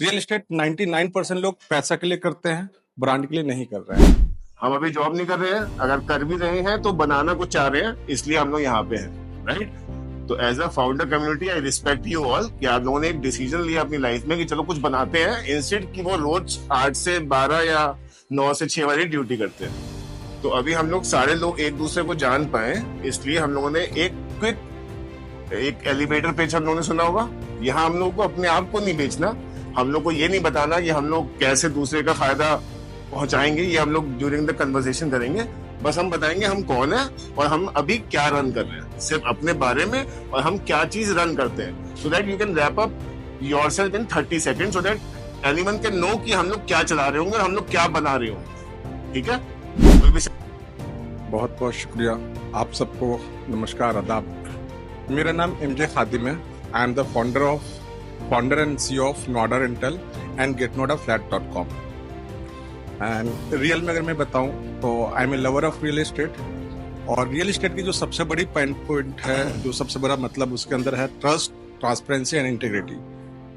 Real estate 99% लोग पैसा के लिए करते हैं, ब्रांड के लिए नहीं कर रहे हैं। हम अभी जॉब नहीं कर रहे हैं, अगर कर भी रहे हैं तो बनाना कुछ चाह रहे हैं, इसलिए हम लोग यहाँ पे हैं, राइट? तो as a founder community I respect you all कि आप लोगों ने एक डिसीजन लिया अपनी लाइफ में कि चलो कुछ बनाते हैं, इंस्टेड कि वो रोज 8 से 12 या 9 से 6 वाली ड्यूटी करते हैं। तो अभी हम लोग सारे लोग एक दूसरे को जान पाए, इसलिए हम लोगों ने एक एलिवेटर पेज हम लोगों ने सुना होगा। यहाँ हम लोग को अपने आप को नहीं बेचना, हम लोग को ये नहीं बताना कि हम लोग कैसे दूसरे का फायदा पहुंचाएंगे, ये हम लोग ड्यूरिंग द कन्वर्सेशन करेंगे। बस हम बताएंगे हम कौन है और हम अभी क्या रन कर रहे हैं, सिर्फ अपने बारे में, और हम क्या चीज रन करते हैं, so that you can wrap up yourself in 30 second, so that anyone can know कि हम लोग क्या चला रहे होंगे और हम लोग क्या बना रहे होंगे। ठीक है? बहुत बहुत शुक्रिया आप सबको। नमस्कार, आदाब। मेरा नाम MJ खादिम है। I am the founder and CEO of Noida rental and getnodaflat.com। And real में अगर मैं बताऊं तो I am a lover of real estate. और रियल एस्टेट की जो सबसे बड़ी पॉइंट है, जो सबसे बड़ा मतलब उसके अंदर है trust, transparency and integrity.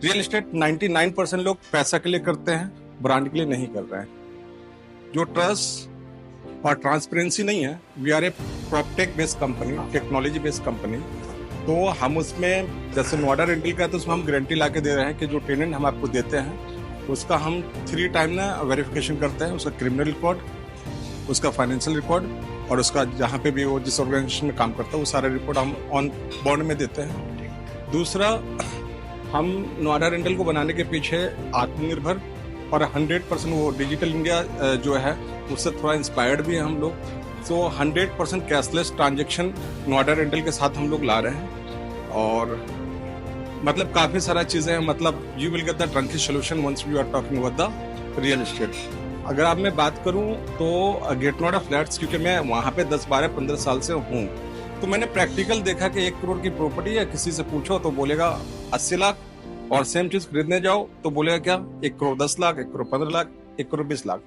Real estate 99% लोग पैसा के लिए करते हैं, ब्रांड के लिए नहीं कर रहे हैं। जो ट्रस्ट और ट्रांसपेरेंसी नहीं है, we are a proptech based company, technology based company. तो हम उसमें जैसे नोडा रेंटल का, तो उसमें हम गारंटी ला के दे रहे हैं कि जो टेनेंट हम आपको देते हैं उसका हम 3 टाइम ना वेरिफिकेशन करते हैं, उसका क्रिमिनल रिकॉर्ड, उसका फाइनेंशियल रिकॉर्ड और उसका जहाँ पे भी वो जिस ऑर्गेनाइजेशन में काम करता है वो सारा रिपोर्ट हम ऑन बॉन्ड में देते हैं। दूसरा, हम नोडा रेंटल को बनाने के पीछे आत्मनिर्भर और 100% वो डिजिटल इंडिया जो है उससे थोड़ा इंस्पायर्ड भी है हम लोग। सो 100% कैशलेस ट्रांजेक्शन नोडा रेंटल के साथ हम लोग ला रहे हैं। और मतलब काफी सारा चीजें हैं, मतलब you will get the turnkey solution once we are talking about the real estate. अगर आप मैं बात करूं तो गेटनोडा फ्लैट्स, क्योंकि मैं वहां पे 10, 12, 15 साल से हूं, तो मैंने प्रैक्टिकल देखा कि 1 करोड़ की प्रॉपर्टी है, किसी से पूछो तो बोलेगा 80 लाख, और सेम चीज खरीदने जाओ तो बोलेगा क्या 1 करोड़ 10 लाख, 1 करोड़ 15 लाख, 1 करोड़ 20 लाख।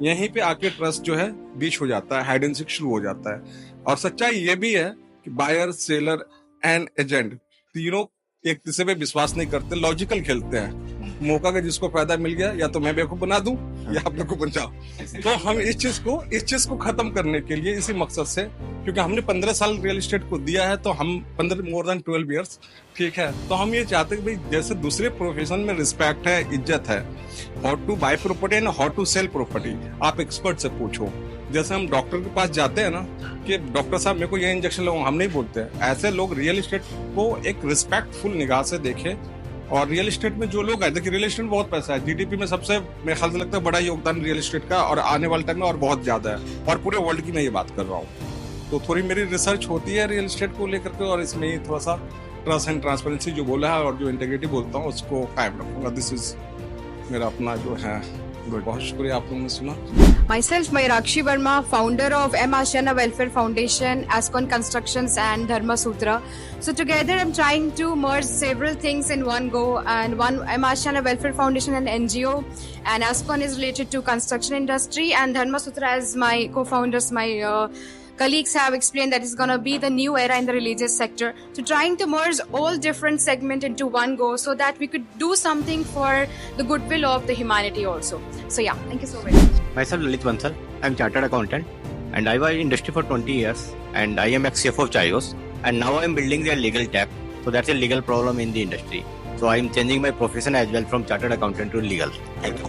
यहीं पे आके ट्रस्ट जो है बीच हो जाता है, हाइड एंड सीक शुरू हो जाता है। और सच्चाई ये भी है कि बायर, सेलर एंड एजेंट तीनों एक दूसरे पे विश्वास नहीं करते, लॉजिकल खेलते हैं। मौका का जिसको फायदा मिल गया, या तो मैं बेवकूफ बना दूं या आप लोग को बचाओ। तो हम इस चीज को खत्म करने के लिए, इसी मकसद से, क्योंकि हमने 15 साल रियल एस्टेट को दिया है, तो हम 15 मोर देन 12 ईयर्स, ठीक है, तो हम ये चाहते हैं कि भाई जैसे दूसरे प्रोफेशन में रिस्पेक्ट है, इज्जत है, how to buy property and how to sell property आप एक्सपर्ट से पूछो। जैसे हम डॉक्टर के पास जाते हैं ना कि डॉक्टर साहब मेरे को ये इंजेक्शन लगाओ, हम नहीं बोलते हैं। ऐसे लोग रियल एस्टेट को एक रिस्पेक्टफुल निगाह से देखें। और रियल एस्टेट में जो लोग आए, देखिए रियल एस्टेट बहुत पैसा है, जीडीपी में सबसे मेरे ख्याल से लगता है बड़ा योगदान रियल एस्टेट का, और आने वाले टाइम में और बहुत ज्यादा है, और पूरे वर्ल्ड की मैं ये बात कर रहा हूँ। तो थोड़ी मेरी रिसर्च होती है रियल एस्टेट को लेकर के, और इसमें ही थोड़ा सा ट्रस्ट एंड ट्रांसपेरेंसी जो बोला है और जो इंटीग्रिटी बोलता हूँ उसको कायम रखूंगा। दिस इज मेरा अपना जो है। बहुत शुक्रिया आप लोगों ने सुना। Myself, Mayurakshi Verma, founder of M. Ashana Welfare Foundation, Ascon Constructions and Dharma Sutra. So together I'm trying to merge several things in one go, and one M. Ashana Welfare Foundation and NGO, and Ascon is related to construction industry, and Dharma Sutra, as my co-founders, my colleagues have explained, that is going to be the new era in the religious sector. So trying to merge all different segments into one go, so that we could do something for the goodwill of the humanity also. So yeah, thank you so much. Myself Lalit Bansal. I'm chartered accountant and I was in industry for 20 years and I am ex-CFO of Chayos, and now I'm building their legal tech. So that's a legal problem in the industry. So I'm changing my profession as well from chartered accountant to legal. Thank you.